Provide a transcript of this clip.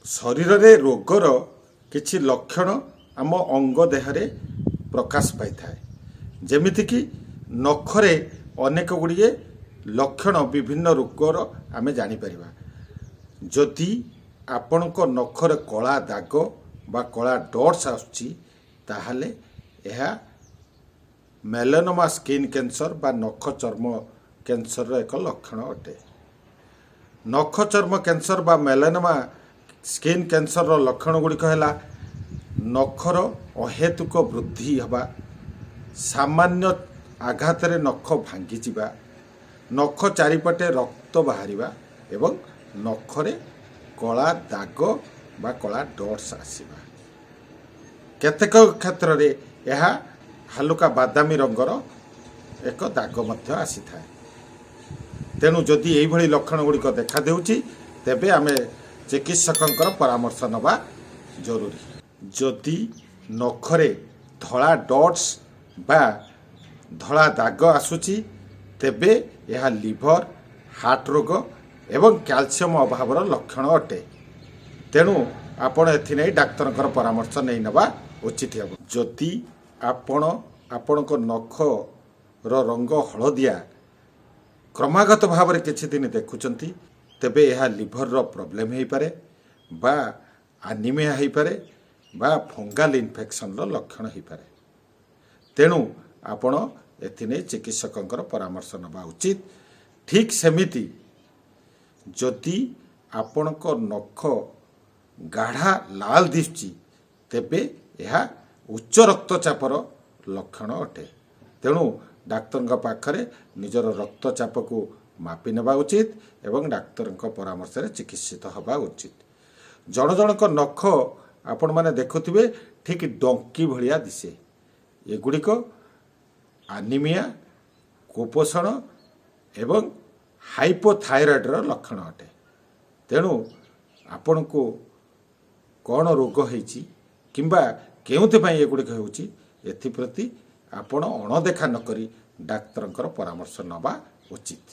शरीर रे रोगर किछि लक्षण आम अंग देहरे प्रकाश पाई थाए जेमिति कि नखरे अनेक गुड़िए लक्षण विभिन्न रोगर आम जापर जदि आपण नखरे कला दाग बा कला डॉट्स आसुची मेलानोमा स्किन कैंसर बा नख चर्म कैंसर एक लक्षण अटे। नख चर्म कैंसर बा मेलानोमा स्किन कैंसर रो लक्षण गुड़िक है नखर अहेतुक वृद्धि हवा, सामान्य आघात रे नख भांगी जिबा, नख चारिपटे रक्त बाहरिबा एवं नखरे कला दाग बा कला डॉट्स आसीबा। केतेक क्षेत्र रे यह हालुका बादामी रंगर एक दाग मध्य आसी थाए। तेणु जदि यही भली लक्षण गुड़िक देखा देउची तेबे आमे चिकित्सकंकर परामर्श नवा जरूरी। जदि नखरे धला डॉट्स बा धला दाग आसुची तेबे यह लिभर हार्ट रोग एवं कैल्शियम अभावर लक्षण अटे। तेणु आपण एथि डाक्तर परामर्श नहीं नवा उचित हे। जदि आपण नख रंग हलदिया क्रमागत भाव में किछि दिन देखुचंती तेबे यह लिभर रो प्रॉब्लम हो पारे बा एनीमिया हो पारे बा फंगल इन्फेक्शन रो लक्षण हो पारे। तेणु आपण एथि चिकित्सकंकर परामर्श नवा उचित। ठीक सेमिति जदि आपणक नख गाढ़ा लाल दिशुची तेबे यह उच्च रक्तचापर लक्षण अटे। तेणु डाक्तर पाखरे निजर रक्तचाप को मापी नेबा उचित एवं डाक्तर परामर्श रे चिकित्सित हवा उचित। जण जनक नख आपण माने देखुथिबे ठीक डंकी भलिया दिसे। एगुड़िक एनीमिया, कुपोषण एवं हाइपोथायरॉइड रो लक्षण अटे। तेणु आपण को कौन रोग होईची किंबा केउथि एगुड़िक होउची एथिप्रति आपण अणदेखा नकरी डाक्तर परामर्श नवा उचित।